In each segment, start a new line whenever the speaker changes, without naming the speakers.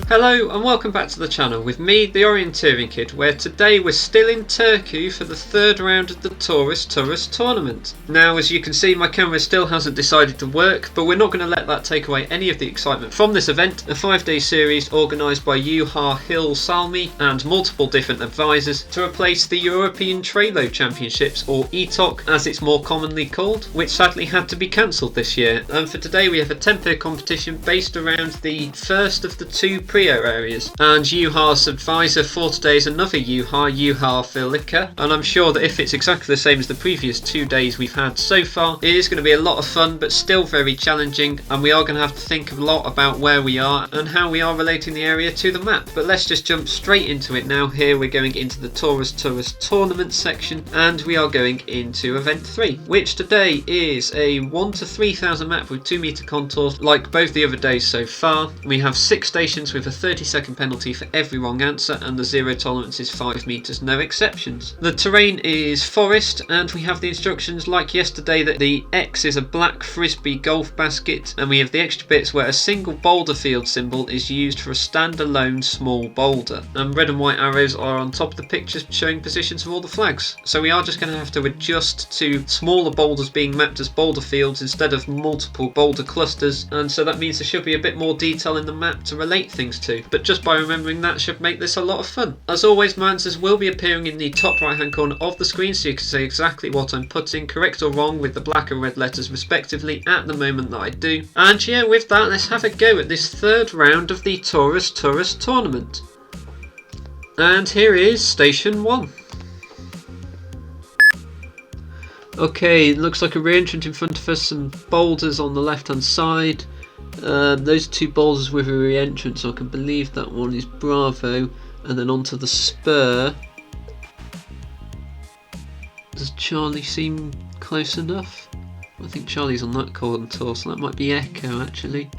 Hello and welcome back to the channel with me, the Orienteering Kid, where today we're still in Turkey for the third round of the TURUS tournament. Now, as you can see, my camera still hasn't decided to work, but we're not going to let that take away any of the excitement from this event, a 5-day series organised by Juha Hill Salmi and multiple different advisors to replace the European Trade Championships, or ETOC as it's more commonly called, which sadly had to be cancelled this year. And for today we have a tempo competition based around the first of the two PreO areas, and Juha's advisor for today is another Juha Filika, and I'm sure that if it's exactly the same as the previous 2 days we've had so far, it is going to be a lot of fun but still very challenging, and we are going to have to think a lot about where we are and how we are relating the area to the map. But let's just jump straight into it now. Here we're going into the TURUS tournament section, and we are going into event 3, which today is a 1 to 3,000 map with 2 meter contours like both the other days so far. We have 6 stations with a 30-second penalty for every wrong answer, and the zero tolerance is 5 meters, no exceptions. The terrain is forest, and we have the instructions like yesterday that the X is a black frisbee golf basket, and we have the extra bits where a single boulder field symbol is used for a standalone small boulder, and red and white arrows are on top of the pictures showing positions of all the flags. So we are just going to have to adjust to smaller boulders being mapped as boulder fields instead of multiple boulder clusters, and so that means there should be a bit more detail in the map to relate things to, but just by remembering that should make this a lot of fun. As always, my answers will be appearing in the top right hand corner of the screen, so you can say exactly what I'm putting, correct or wrong, with the black and red letters respectively at the moment that I do. And yeah, with that, let's have a go at this third round of the TURUS tournament. And here is station 1. Okay, it looks like a re-entrant in front of us, some boulders on the left hand side. Those 2 boulders with a re-entrant, so I can believe that one is Bravo, and then onto the spur. Does Charlie seem close enough? I think Charlie's on that contour, so that might be Echo actually.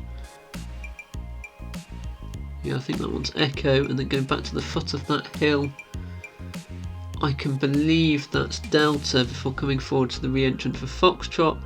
Yeah, I think that one's Echo, and then going back to the foot of that hill, I can believe that's Delta before coming forward to the re-entrant for Foxtrot,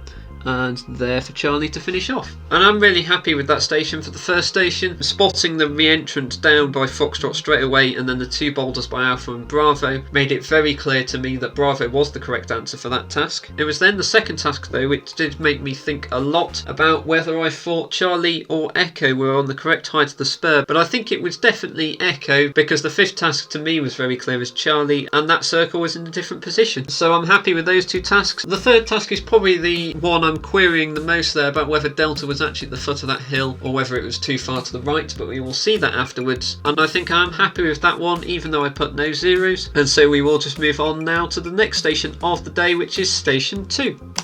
and there for Charlie to finish off. And I'm really happy with that station for the first station. Spotting the re-entrant down by Foxtrot straight away, and then the 2 boulders by Alpha and Bravo, made it very clear to me that Bravo was the correct answer for that task. It was then the second task though which did make me think a lot about whether I thought Charlie or Echo were on the correct height of the spur, but I think it was definitely Echo, because the 5th task to me was very clear as Charlie, and that circle was in a different position. So I'm happy with those 2 tasks. The 3rd task is probably the one I'm querying the most there, about whether Delta was actually at the foot of that hill or whether it was too far to the right, but we will see that afterwards. And I think I'm happy with that one, even though I put no zeros. And so we will just move on now to the next station of the day, which is station 2.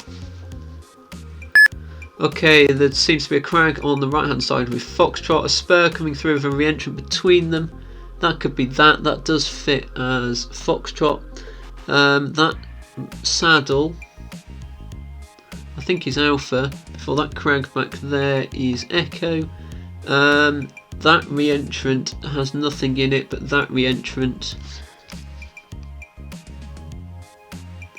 Okay, there seems to be a crag on the right hand side with Foxtrot, a spur coming through with a re-entrant between them. That could be that does fit as Foxtrot. That saddle I think is Alpha. Before that crag back there is Echo. That re-entrant has nothing in it, but that re-entrant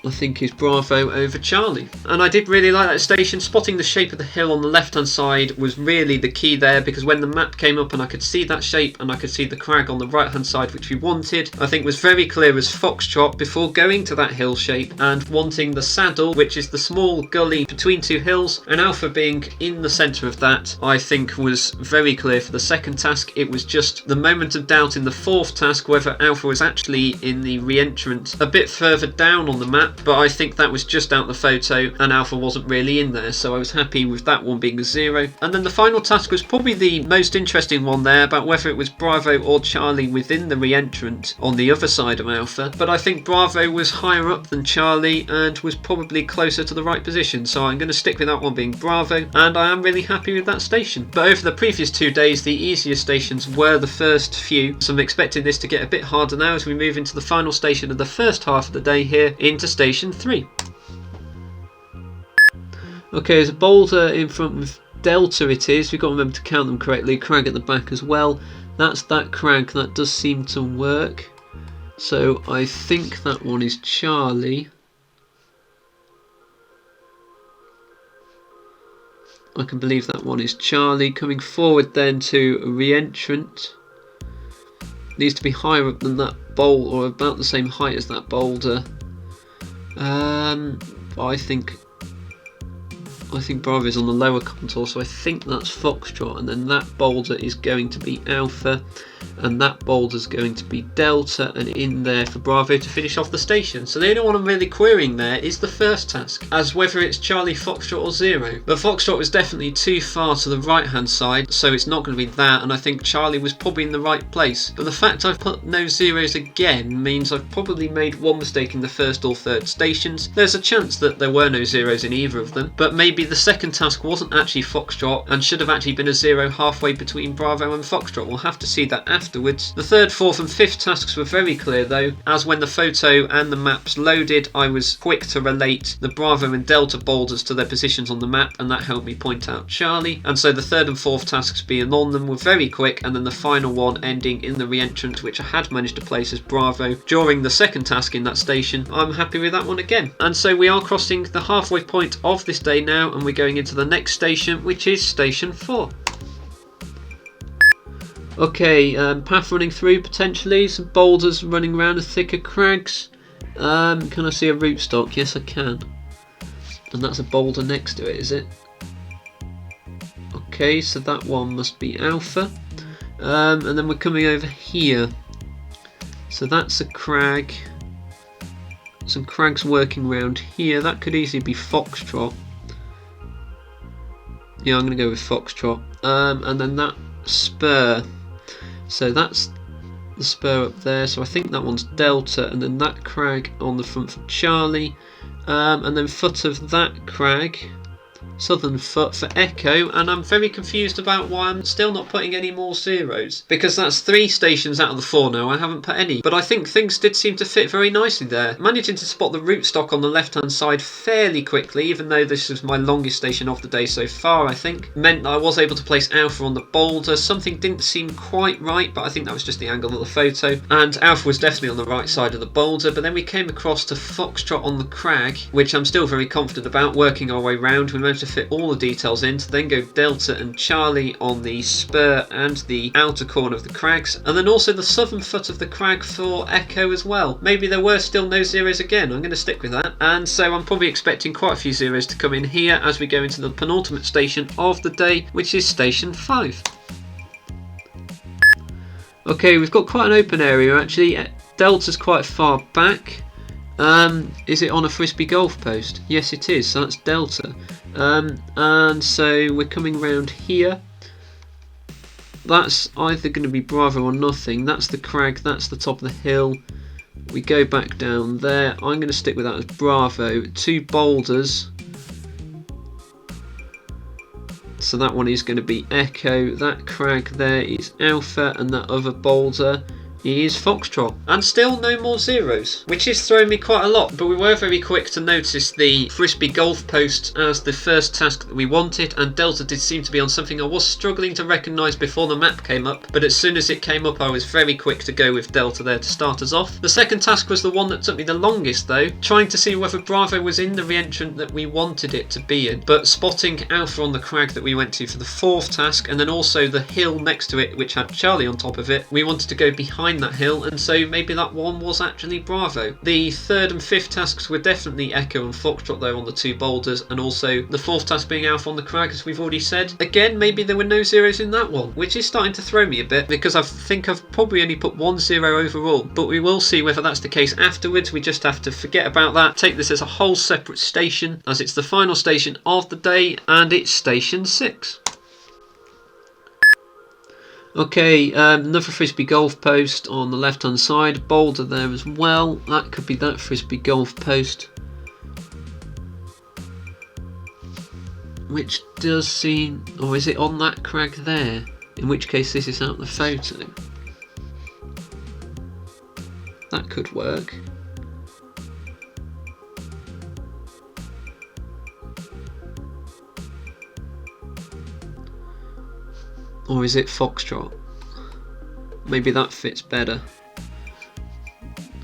I think is Bravo over Charlie. And I did really like that station. Spotting the shape of the hill on the left hand side was really the key there, because when the map came up and I could see that shape and I could see the crag on the right hand side which we wanted, I think was very clear as Foxtrot before going to that hill shape and wanting the saddle, which is the small gully between 2 hills, and Alpha being in the centre of that, I think was very clear for the second task. It was just the moment of doubt in the 4th task whether Alpha was actually in the re-entrant a bit further down on the map, but I think that was just out the photo and Alpha wasn't really in there, so I was happy with that one being a 0. And then the final task was probably the most interesting one there, about whether it was Bravo or Charlie within the re-entrant on the other side of Alpha, but I think Bravo was higher up than Charlie and was probably closer to the right position, so I'm going to stick with that one being Bravo, and I am really happy with that station. But over the previous 2 days the easier stations were the first few, so I'm expecting this to get a bit harder now as we move into the final station of the first half of the day here, into station 3. Okay, there's a boulder in front with Delta it is. We've got to remember to count them correctly. Crag at the back as well. That's that crag. That does seem to work. So I think that one is Charlie. I can believe that one is Charlie. Coming forward then to a re-entrant. needs to be higher up than that boulder, or about the same height as that boulder. I think Bravo is on the lower contour, so I think that's Foxtrot, and then that boulder is going to be Alpha, and that boulder is going to be Delta, and in there for Bravo to finish off the station. So the only one I'm really querying there is the first task, as whether it's Charlie, Foxtrot or Zero. But Foxtrot was definitely too far to the right hand side, so it's not going to be that, and I think Charlie was probably in the right place. But the fact I've put no zeros again means I've probably made one mistake in the first or third stations. There's a chance that there were no zeros in either of them, but maybe the second task wasn't actually Foxtrot and should have actually been a zero halfway between Bravo and Foxtrot. We'll have to see that afterwards. The third, fourth and fifth tasks were very clear though, as when the photo and the maps loaded, I was quick to relate the Bravo and Delta boulders to their positions on the map, and that helped me point out Charlie. And so the third and fourth tasks being on them were very quick, and then the final one ending in the re-entrant, which I had managed to place as Bravo during the second task in that station. I'm happy with that one again. And so we are crossing the halfway point of this day now, and we're going into the next station, which is station 4. Okay, path running through potentially, some boulders running around the thicker crags. Can I see a rootstock? Yes, I can. And that's a boulder next to it, is it? Okay, so that one must be Alpha. And then we're coming over here. So that's a crag. Some crags working around here. That could easily be Foxtrot. Yeah, I'm going to go with Foxtrot. And then that spur. So that's the spur up there. So I think that one's Delta. And then that crag on the front for Charlie. And then foot of that crag. Southern foot for Echo, and I'm very confused about why I'm still not putting any more zeros, because that's 3 stations out of the 4 now. I haven't put any, but I think things did seem to fit very nicely there. Managing to spot the rootstock on the left hand side fairly quickly, even though this was my longest station of the day so far, I think, meant that I was able to place Alpha on the boulder. Something didn't seem quite right, but I think that was just the angle of the photo, and Alpha was definitely on the right side of the boulder. But then we came across to Foxtrot on the crag, which I'm still very confident about. Working our way round, we managed to fit all the details in to then go Delta and Charlie on the spur and the outer corner of the crags, and then also the southern foot of the crag for Echo as well. Maybe there were still no zeros again. I'm going to stick with that, and so I'm probably expecting quite a few zeros to come in here as we go into the penultimate station of the day, which is station 5. Okay, we've got quite an open area actually. Delta's quite far back. Is it on a frisbee golf post? Yes, it is. So that's Delta. And so we're coming round here. That's either going to be Bravo or nothing. That's the crag. That's the top of the hill. We go back down there. I'm going to stick with that as Bravo. 2 boulders. So that one is going to be Echo. That crag there is Alpha, and that other boulder is Foxtrot. And still no more zeros, which is throwing me quite a lot, but we were very quick to notice the frisbee golf post as the first task that we wanted, and Delta did seem to be on something I was struggling to recognise before the map came up, but as soon as it came up I was very quick to go with Delta there to start us off. The second task was the one that took me the longest though, trying to see whether Bravo was in the re-entrant that we wanted it to be in, but spotting Alpha on the crag that we went to for the 4th task, and then also the hill next to it which had Charlie on top of it, we wanted to go behind that hill, and so maybe that one was actually Bravo. The 3rd and 5th tasks were definitely Echo and Foxtrot there on the 2 boulders, and also the 4th task being Alpha on the crag, as we've already said. Again, maybe there were no zeros in that one, which is starting to throw me a bit, because I think I've probably only put 1 zero overall, but we will see whether that's the case afterwards. We just have to forget about that, take this as a whole separate station, as it's the final station of the day, and it's station 6. Okay, another frisbee golf post on the left hand side, boulder there as well. That could be that frisbee golf post, which does seem, or is it on that crag there? In which case this is out the photo. That could work. Or is it Foxtrot? Maybe that fits better.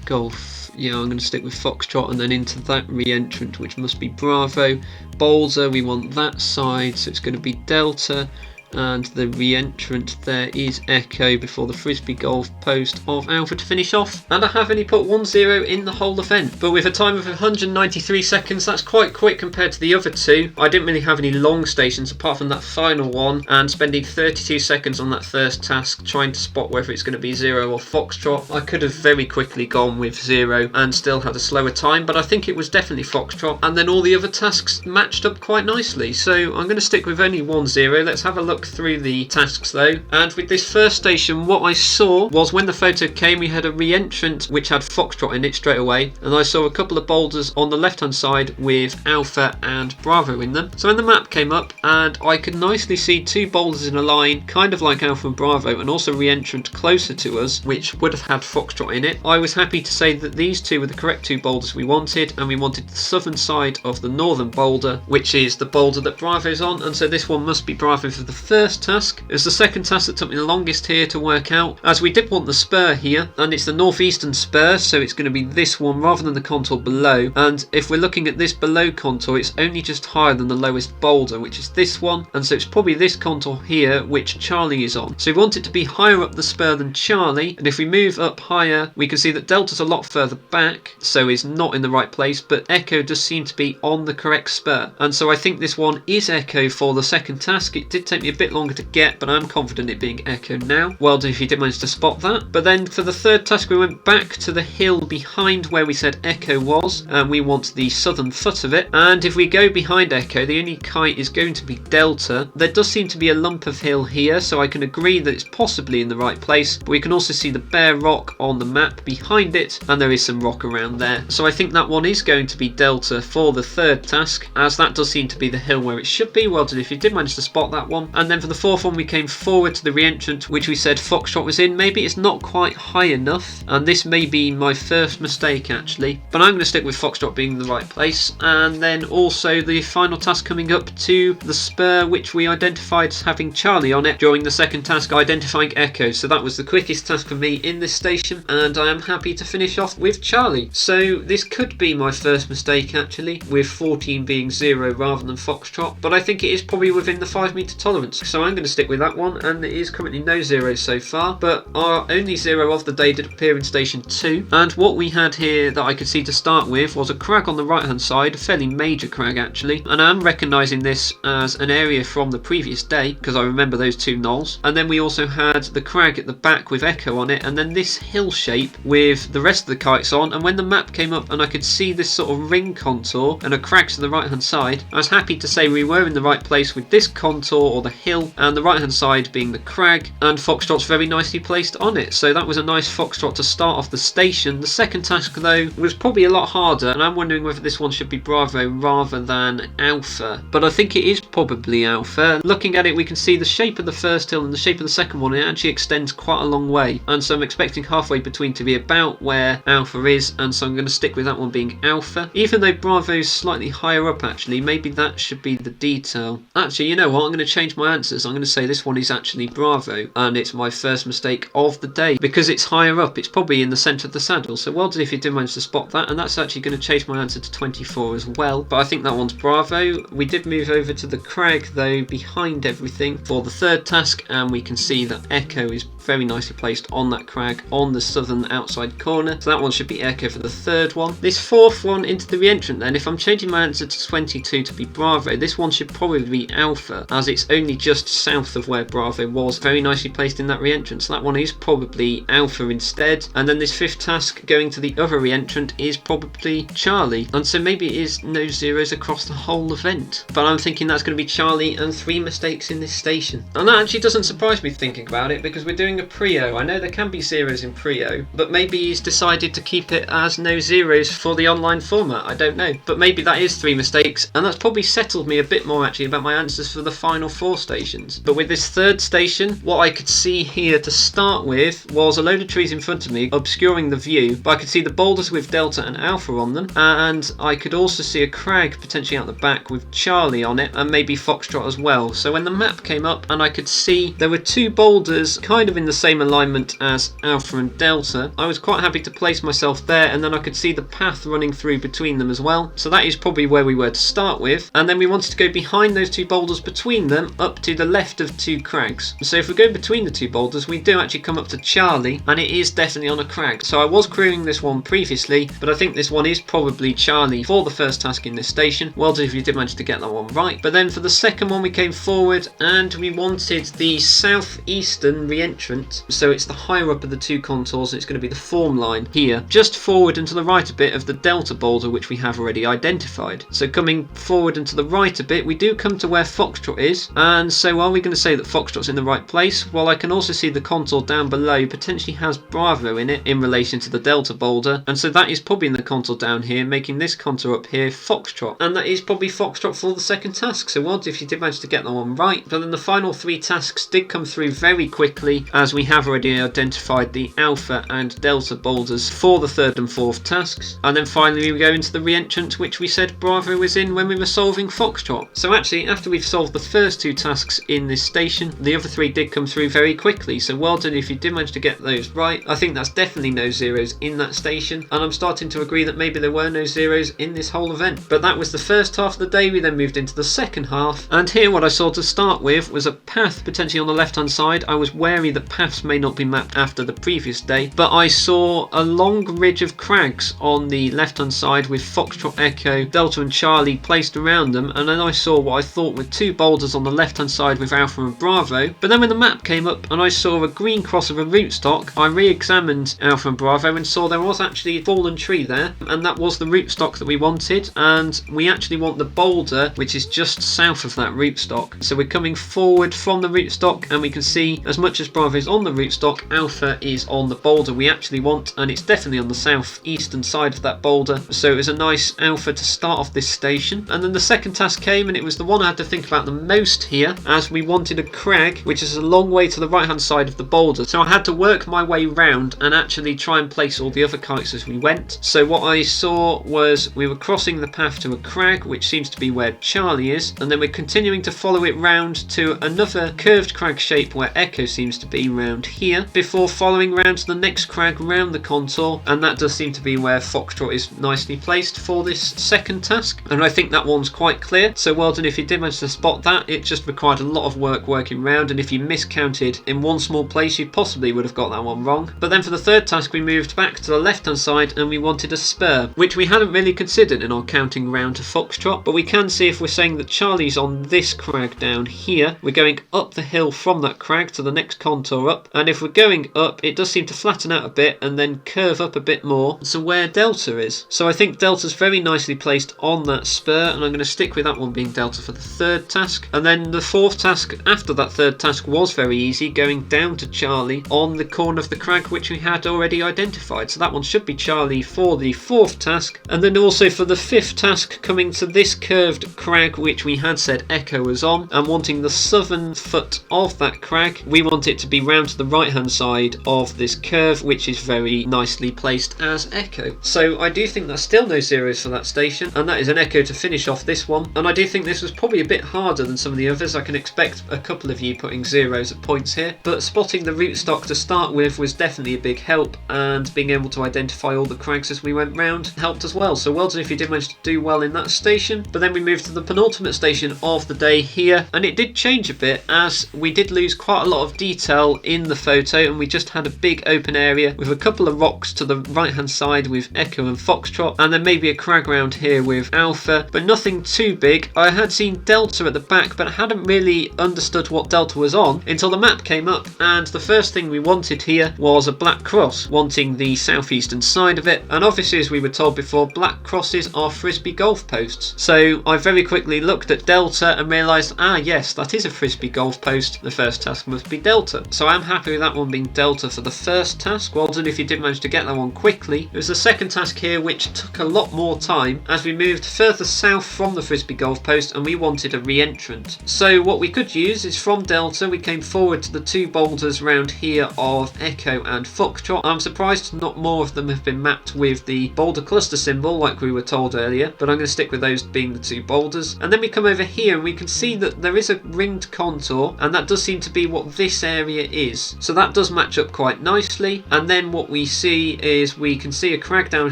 Golf. Yeah, I'm going to stick with Foxtrot, and then into that re-entrant, which must be Bravo. Boulder, we want that side, so it's going to be Delta. and the re-entrant there is Echo before the Frisbee golf post of Alpha to finish off. And I have only put 1-0 in the whole event, but with a time of 193 seconds, that's quite quick compared to the other two. I didn't really have any long stations apart from that final one, and spending 32 seconds on that first task trying to spot whether it's going to be 0 or Foxtrot. I could have very quickly gone with 0 and still had a slower time, but I think it was definitely Foxtrot, and then all the other tasks matched up quite nicely. So I'm going to stick with only 1-0. Let's have a look through the tasks though. And with this first station, what I saw was when the photo came, we had a re-entrant which had Foxtrot in it straight away, and I saw a couple of boulders on the left hand side with Alpha and Bravo in them. So when the map came up, and I could nicely see two boulders in a line, kind of like Alpha and Bravo, and also re-entrant closer to us, which would have had Foxtrot in it. I was happy to say that these two were the correct two boulders we wanted, and we wanted the southern side of the northern boulder, which is the boulder that Bravo's on, and so this one must be Bravo for the first task. It's the second task that took me the longest here to work out, as we did want the spur here, and it's the northeastern spur, so it's going to be this one rather than the contour below. And if we're looking at this below contour, it's only just higher than the lowest boulder, which is this one, and so it's probably this contour here which Charlie is on. So we want it to be higher up the spur than Charlie, and if we move up higher, we can see that Delta's a lot further back, so is not in the right place, but Echo does seem to be on the correct spur, and so I think this one is Echo for the second task. It did take me a bit longer to get, but I'm confident it being Echo now. Well done if you did manage to spot that. But then for the third task, we went back to the hill behind where we said Echo was, and we want the southern foot of it. And if we go behind Echo, the only kite is going to be Delta. There does seem to be a lump of hill here, so I can agree that it's possibly in the right place, but we can also see the bare rock on the map behind it, and there is some rock around there. So I think that one is going to be Delta for the third task, as that does seem to be the hill where it should be. Well done if you did manage to spot that one. And then for the fourth one, we came forward to the re-entrant, which we said Foxtrot was in. Maybe it's not quite high enough, and this may be my first mistake actually, but I'm going to stick with Foxtrot being in the right place. And then also the final task coming up to the spur, which we identified as having Charlie on it during the second task, identifying Echo. So that was the quickest task for me in this station, and I am happy to finish off with Charlie. So this could be my first mistake actually, with 14 being 0 rather than Foxtrot, but I think it is probably within the 5-meter tolerance, so I'm going to stick with that one. And it is currently no 0 so far, but our only 0 of the day did appear in station 2. And what we had here that I could see to start with was a crag on the right hand side, a fairly major crag actually, and I'm recognising this as an area from the previous day because I remember those two knolls. And then we also had the crag at the back with Echo on it, and then this hill shape with the rest of the kites on. And when the map came up and I could see this sort of ring contour and a crag to the right hand side, I was happy to say we were in the right place with this contour or the hill, and the right hand side being the crag, and Foxtrot's very nicely placed on it. So that was a nice Foxtrot to start off the station. The second task though was probably a lot harder, and I'm wondering whether this one should be Bravo rather than Alpha, but I think it is probably Alpha. Looking at it, we can see the shape of the first hill and the shape of the second one, it actually extends quite a long way, and so I'm expecting halfway between to be about where Alpha is, and so I'm going to stick with that one being Alpha, even though Bravo's slightly higher up actually. Maybe that should be the detail. Actually, you know what, I'm going to change my answers. I'm going to say this one is actually Bravo, and it's my first mistake of the day because it's higher up. It's probably in the centre of the saddle, so well done if you did manage to spot that. And that's actually going to change my answer to 24 as well, but I think that one's Bravo. We did move over to the crag though behind everything for the third task, and we can see that Echo is very nicely placed on that crag on the southern outside corner, so that one should be Echo for the third one. This fourth one into the re-entrant then, if I'm changing my answer to 22 to be Bravo, this one should probably be Alpha, as it's only just south of where Bravo was, very nicely placed in that re-entrant, so that one is probably Alpha instead. And then this fifth task going to the other re-entrant is probably Charlie, and so maybe it is no 0s across the whole event, but I'm thinking that's going to be Charlie and 3 mistakes in this station. And that actually doesn't surprise me thinking about it, because we're doing a PreO. I know there can be 0s in PreO, but maybe he's decided to keep it as no 0s for the online format. I don't know, but maybe that is 3 mistakes, and that's probably settled me a bit more actually about my answers for the final 4 stations. But with this third station, what I could see here to start with was a load of trees in front of me obscuring the view, but I could see the boulders with Delta and Alpha on them, and I could also see a crag potentially out the back with Charlie on it, and maybe Foxtrot as well. So when the map came up and I could see there were 2 boulders kind of in the same alignment as Alpha and Delta, I was quite happy to place myself there, and then I could see the path running through between them as well. So that is probably where we were to start with, and then we wanted to go behind those two boulders between them up to the left of two crags. So if we go between the two boulders, we do actually come up to Charlie, and it is definitely on a crag. So I was crewing this one previously, but I think this one is probably Charlie for the first task in this station. Well done if you did manage to get that one right. But then for the second one, we came forward and we wanted the southeastern re-entrant. So it's the higher up of the two contours, and it's going to be the form line here, just forward and to the right a bit of the Delta boulder, which we have already identified. So coming forward and to the right a bit, we do come to where Foxtrot is. And so are we going to say that Foxtrot's in the right place? Well, I can also see the contour down below potentially has Bravo in it in relation to the Delta boulder, and so that is probably in the contour down here, making this contour up here Foxtrot, and that is probably Foxtrot for the second task. So well done if you did manage to get that one right. But then the final three tasks did come through very quickly, as we have already identified the Alpha and Delta boulders for the third and fourth tasks. And then finally we go into the re-entrant, which we said Bravo was in when we were solving Foxtrot. So actually, after we've solved the first two tasks in this station, the other three did come through very quickly. So well done if you did manage to get those right. I think that's definitely no zeros in that station, and I'm starting to agree that maybe there were no zeros in this whole event. But that was the first half of the day. We then moved into the second half, and here what I saw to start with was a path potentially on the left hand side. I was wary that paths may not be mapped after the previous day, but I saw a long ridge of crags on the left hand side with Foxtrot, Echo, Delta and Charlie placed around them, and then I saw what I thought were two boulders on the left hand side with Alpha and Bravo. But then when the map came up and I saw a green cross of a rootstock, I re-examined Alpha and Bravo and saw there was actually a fallen tree there, and that was the rootstock that we wanted, and we actually want the boulder which is just south of that rootstock. So we're coming forward from the rootstock, and we can see as much as Bravo is on the rootstock, Alpha is on the boulder we actually want, and it's definitely on the southeastern side of that boulder. So it was a nice Alpha to start off this station. And then the second task came, and it was the one I had to think about the most here, as we wanted a crag which is a long way to the right hand side of the boulder. So I had to work my way round and actually try and place all the other kites as we went. So what I saw was we were crossing the path to a crag, which seems to be where Charlie is, and then we're continuing to follow it round to another curved crag shape where Echo seems to be round here, before following round to the next crag round the contour, and that does seem to be where Foxtrot is nicely placed for this second task, and I think that one's quite clear. So well done if you did manage to spot that. It just required a lot of work working round, and if you miscounted in one small place, you possibly would have got that one wrong. But then for the third task, we moved back to the left hand side and we wanted a spur, which we hadn't really considered in our counting round to Foxtrot. But we can see, if we're saying that Charlie's on this crag down here, we're going up the hill from that crag to the next contour up, and if we're going up, it does seem to flatten out a bit and then curve up a bit more to where Delta is. So I think Delta's very nicely placed on that spur, and I'm going to stick with that one being Delta for the third task. And then the fourth task after that third task was very easy, going down to Charlie on the corner of the crag which we had already identified. So that one should be Charlie for the fourth task. And then also for the fifth task, coming to this curved crag which we had said Echo was on, and wanting the southern foot of that crag, we want it to be round to the right hand side of this curve, which is very nicely placed as Echo. So I do think that's still no zeros for that station, and that is an Echo to finish off this one. And I do think this was probably a bit harder than some of the others. I can expect a couple of you putting zeros at points here, but spotting the rootstock to start with was definitely a big help, and being able to identify all the crags as we went round helped as well. So well done if you did manage to do well in that station. But then we moved to the penultimate station of the day here, and it did change a bit, as we did lose quite a lot of detail in the photo, and we just had a big open area with a couple of rocks to the right hand side with Echo and Foxtrot, and then maybe a crag round here with Alpha, but nothing too big. I had seen Delta at the back, but I hadn't really understood what Delta was on until the map came up, and the first thing we wanted here was a black cross, wanting the southeastern side of it. And obviously, as we were told before, black crosses are frisbee golf posts. So I very quickly looked at Delta and realised, yes, that is a frisbee golf post. The first task must be Delta. So I'm happy with that one being Delta for the first task. Well done if you did manage to get that one quickly. It was the second task here which took a lot more time, as we moved further south from the frisbee golf post and we wanted a re-entrant. So what we could use is from Delta we came forward to the two boulders round here of Echo and Foxtrot. I'm surprised not more of them have been mapped with the boulder cluster symbol like we were told earlier, but I'm going to stick with those being the two boulders. And then we come over here and we can see that there is a ringed contour, and that does seem to be what this area it is. So that does match up quite nicely. And then what we see is we can see a crag down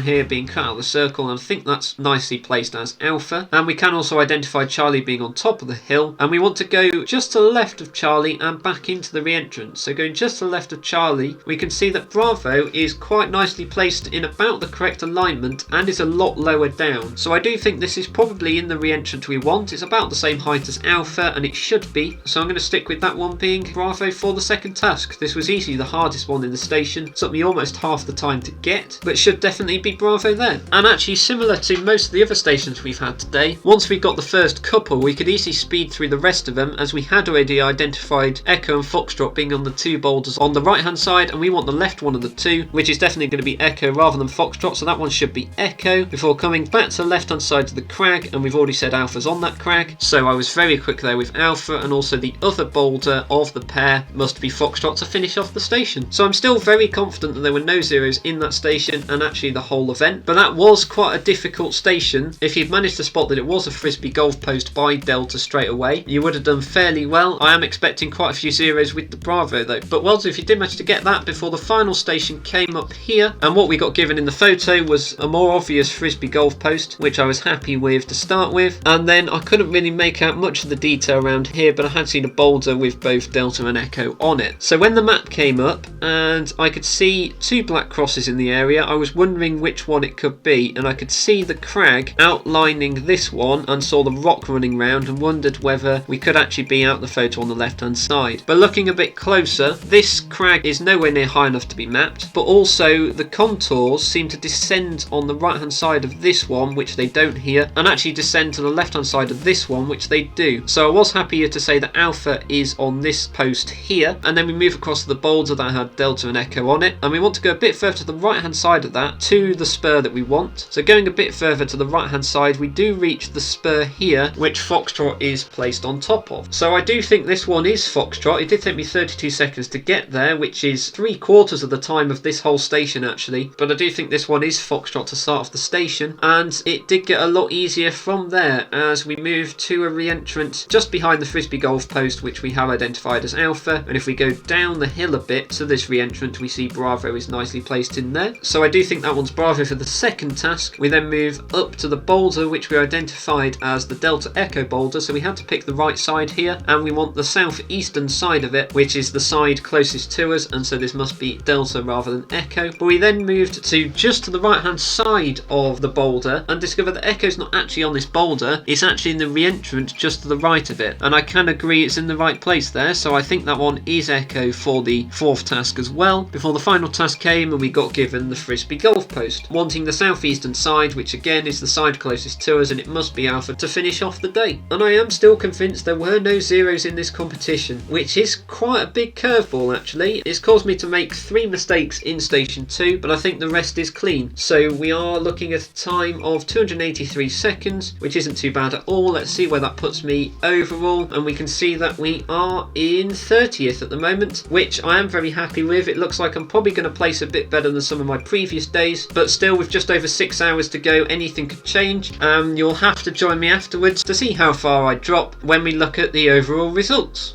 here being cut out of the circle, and I think that's nicely placed as Alpha. And we can also identify Charlie being on top of the hill, and we want to go just to the left of Charlie and back into the re-entrance. So going just to the left of Charlie, we can see that Bravo is quite nicely placed in about the correct alignment and is a lot lower down. So I do think this is probably in the re-entrance we want. It's about the same height as Alpha, and it should be. So I'm going to stick with that one being Bravo for the second task. This was easily the hardest one in the station. It took me almost half the time to get, but should definitely be Bravo there. And actually, similar to most of the other stations we've had today, once we got the first couple, we could easily speed through the rest of them, as we had already identified Echo and Foxtrot being on the two boulders on the right hand side, and we want the left one of the two, which is definitely going to be Echo rather than Foxtrot, so that one should be Echo, before coming back to the left hand side to the crag, and we've already said Alpha's on that crag, so I was very quick there with Alpha, and also the other boulder of the pair must be Foxtrot to finish off the station. So I'm still very confident that there were no zeros in that station and actually the whole event, but that was quite a difficult station. If you'd managed to spot that it was a Frisbee golf post by Delta straight away, you would have done fairly well. I am expecting quite a few zeros with the Bravo though, but well done if you did manage to get that before the final station came up here. And what we got given in the photo was a more obvious Frisbee golf post, which I was happy with to start with, and then I couldn't really make out much of the detail around here, but I had seen a boulder with both Delta and Echo on it. So when the map came up and I could see two black crosses in the area, I was wondering which one it could be, and I could see the crag outlining this one and saw the rock running round and wondered whether we could actually be out the photo on the left hand side. But looking a bit closer, this crag is nowhere near high enough to be mapped, but also the contours seem to descend on the right hand side of this one, which they don't here, and actually descend to the left hand side of this one, which they do. So I was happier to say that Alpha is on this post here, and then we move across to the boulder that had Delta and Echo on it, and we want to go a bit further to the right hand side of that to the spur that we want. So going a bit further to the right hand side, we do reach the spur here, which Foxtrot is placed on top of. So I do think this one is Foxtrot. It did take me 32 seconds to get there, which is 3/4 of the time of this whole station actually, but I do think this one is Foxtrot to start off the station, and it did get a lot easier from there as we move to a re-entrant just behind the Frisbee golf post, which we have identified as Alpha. And if we go down the hill a bit to this re-entrant, we see Bravo is nicely placed in there. So I do think that one's Bravo for the second task. We then move up to the boulder, which we identified as the Delta Echo boulder, so we had to pick the right side here, and we want the southeastern side of it, which is the side closest to us, and so this must be Delta rather than Echo. But we then moved to just to the right hand side of the boulder and discovered that Echo's not actually on this boulder, it's actually in the re-entrant just to the right of it, and I can agree it's in the right place there, so I think that one is Echo for the fourth task as well, before the final task came and we got given the Frisbee golf post, wanting the southeastern side, which again is the side closest to us, and it must be Alpha to finish off the day. And I am still convinced there were no zeros in this competition, which is quite a big curveball actually. It's caused me to make 3 mistakes in Station 2, but I think the rest is clean. So we are looking at a time of 283 seconds, which isn't too bad at all. Let's see where that puts me overall, and we can see that we are in 30th at the moment, which I am very happy with. It looks like I'm probably going to place a bit better than some of my previous days, but still with just over 6 hours to go, anything could change. You'll have to join me afterwards to see how far I drop when we look at the overall results.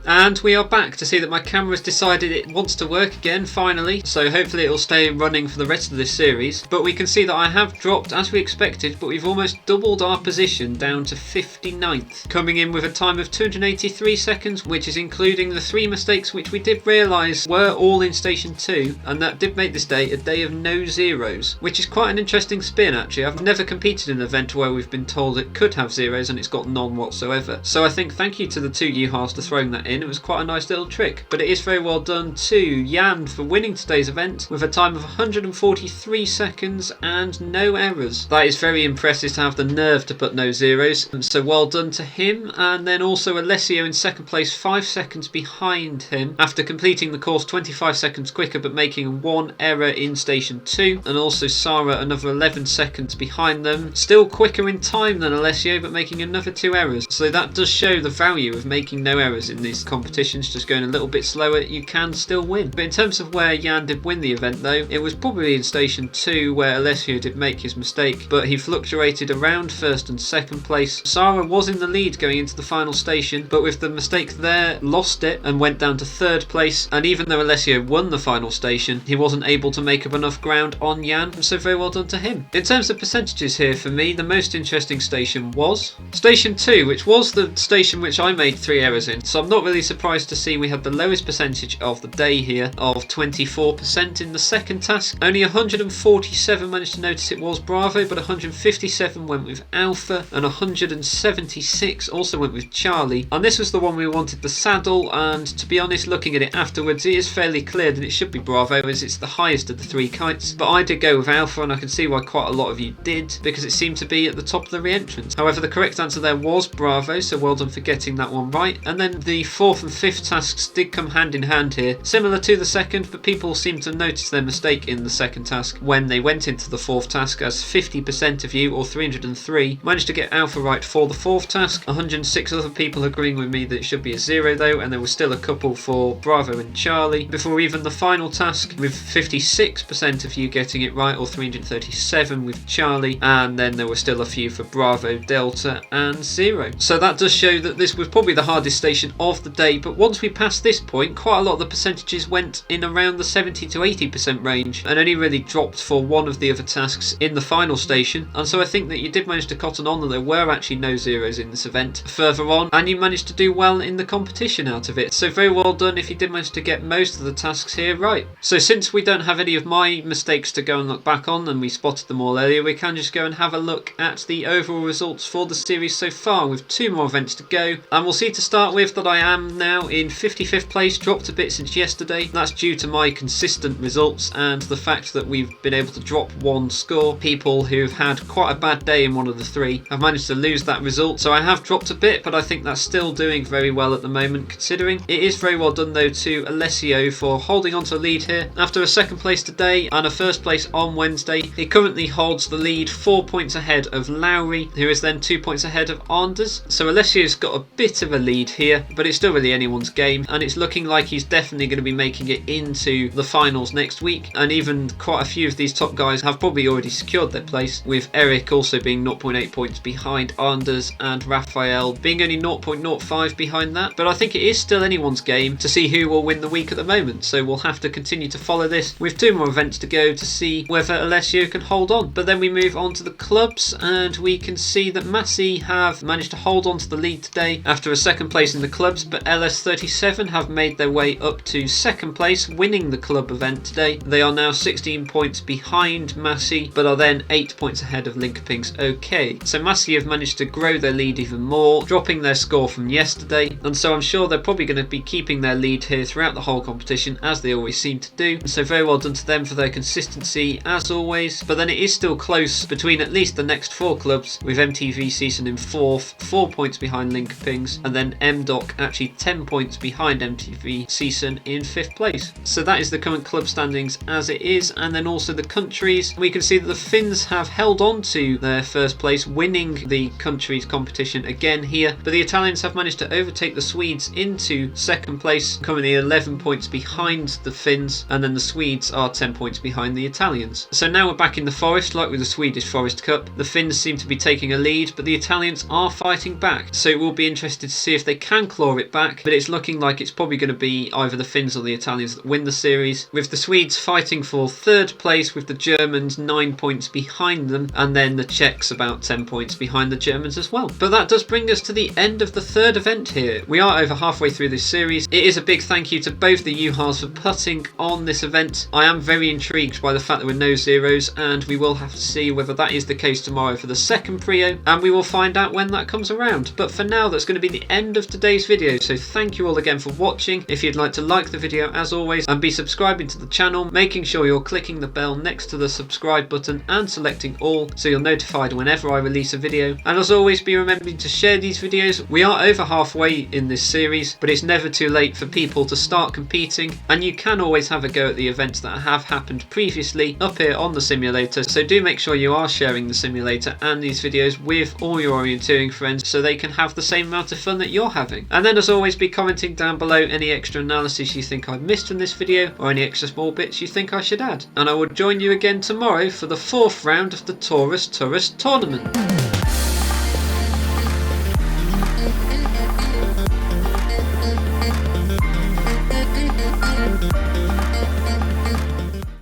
And we are back to see that my camera's decided it wants to work again finally, so hopefully it'll stay running for the rest of this series. But we can see that I have dropped as we expected, but we've almost doubled our position down to 59th, coming in with a time of 283 seconds, which is including the 3 mistakes which we did realise were all in Station 2, and that did make this day a day of no zeros, which is quite an interesting spin actually. I've never competed in an event where we've been told it could have zeros and it's got none whatsoever. So I think thank you to the 2 Yuhas for throwing that in. It was quite a nice little trick, but it is very well done to Jan for winning today's event with a time of 143 seconds and no errors. That is very impressive to have the nerve to put no zeros, and so well done to him. And then also Alessio in second place, 5 seconds behind him after completing the course 25 seconds quicker but making 1 error in Station 2, and also Sarah another 11 seconds behind them, still quicker in time than Alessio but making another 2 errors. So that does show the value of making no errors in this these competitions, just going a little bit slower, you can still win. But in terms of where Jan did win the event though, it was probably in Station 2 where Alessio did make his mistake, but he fluctuated around first and second place. Sarah was in the lead going into the final station, but with the mistake there, lost it and went down to third place. And even though Alessio won the final station, he wasn't able to make up enough ground on Jan, so very well done to him. In terms of percentages here, for me, the most interesting station was Station 2, which was the station which I made 3 errors in. So I'm not really surprised to see we had the lowest percentage of the day here of 24% in the second task. Only 147 managed to notice it was Bravo, but 157 went with Alpha and 176 also went with Charlie. And this was the one we wanted the saddle, and to be honest, looking at it afterwards, it is fairly clear that it should be Bravo as it's the highest of the 3 kites. But I did go with Alpha, and I can see why quite a lot of you did, because it seemed to be at the top of the re-entrance. However, the correct answer there was Bravo, so well done for getting that one right. And then the 4th and 5th tasks did come hand in hand here, similar to the second, but people seemed to notice their mistake in the second task when they went into the 4th task, as 50% of you, or 303, managed to get Alpha right for the 4th task. 106 other people agreeing with me that it should be a 0 though, and there was still a couple for Bravo and Charlie before even the final task, with 56% of you getting it right, or 337 with Charlie, and then there were still a few for Bravo, Delta and 0. So that does show that this was probably the hardest station of the day, but once we passed this point, quite a lot of the percentages went in around the 70 to 80% range, and only really dropped for one of the other tasks in the final station. And so I think that you did manage to cotton on that there were actually no zeros in this event further on, and you managed to do well in the competition out of it. So very well done if you did manage to get most of the tasks here right. So since we don't have any of my mistakes to go and look back on, and we spotted them all earlier, we can just go and have a look at the overall results for the series so far, with 2 more events to go. And we'll see to start with that I am now in 55th place, dropped a bit since yesterday. That's due to my consistent results and the fact that we've been able to drop 1 score. People who've had quite a bad day in one of the 3 have managed to lose that result, so I have dropped a bit, but I think that's still doing very well at the moment considering. It is very well done though to Alessio for holding on to the lead here. After a 2nd place today and a 1st place on Wednesday, he currently holds the lead 4 points ahead of Lowry, who is then 2 points ahead of Anders. So Alessio's got a bit of a lead here, but it's still really anyone's game, and it's looking like he's definitely going to be making it into the finals next week. And even quite a few of these top guys have probably already secured their place, with Eric also being 0.8 points behind Anders and Raphael being only 0.05 behind that. But I think it is still anyone's game to see who will win the week at the moment, so we'll have to continue to follow this with 2 more events to go to see whether Alessio can hold on. But then we move on to the clubs, and we can see that Massey have managed to hold on to the lead today after a 2nd place in the clubs, but LS37 have made their way up to 2nd place, winning the club event today. They are now 16 points behind Massey, but are then 8 points ahead of Linkopings OK. So Massey have managed to grow their lead even more, dropping their score from yesterday, and so I'm sure they're probably going to be keeping their lead here throughout the whole competition, as they always seem to do. So very well done to them for their consistency as always. But then it is still close between at least the next 4 clubs, with MTV Season in 4th, 4 points behind Linkopings, and then MDoc actually 10 points behind MTV Season in 5th place. So that is the current club standings as it is. And then also the countries, we can see that the Finns have held on to their 1st place, winning the countries competition again here, but the Italians have managed to overtake the Swedes into 2nd place, currently 11 points behind the Finns, and then the Swedes are 10 points behind the Italians. So now we're back in the forest, like with the Swedish Forest Cup. The Finns seem to be taking a lead, but the Italians are fighting back, so it will be interesting to see if they can claw it back, but it's looking like it's probably going to be either the Finns or the Italians that win the series, with the Swedes fighting for 3rd place, with the Germans 9 points behind them, and then the Czechs about 10 points behind the Germans as well. But that does bring us to the end of the 3rd event here. We are over halfway through this series. It is a big thank you to both the UHARs for putting on this event. I am very intrigued by the fact there were no zeros, and we will have to see whether that is the case tomorrow for the 2nd PreO, and we will find out when that comes around. But for now, that's going to be the end of today's video, so thank you all again for watching. If you'd like to like the video as always and be subscribing to the channel, making sure you're clicking the bell next to the subscribe button and selecting all so you're notified whenever I release a video. And as always, be remembering to share these videos. We are over halfway in this series, but it's never too late for people to start competing, and you can always have a go at the events that have happened previously up here on the simulator, so do make sure you are sharing the simulator and these videos with all your orienteering friends so they can have the same amount of fun that you're having. And then as always, be commenting down below any extra analysis you think I've missed in this video, or any extra small bits you think I should add. And I will join you again tomorrow for the 4th round of the TORUS tournament.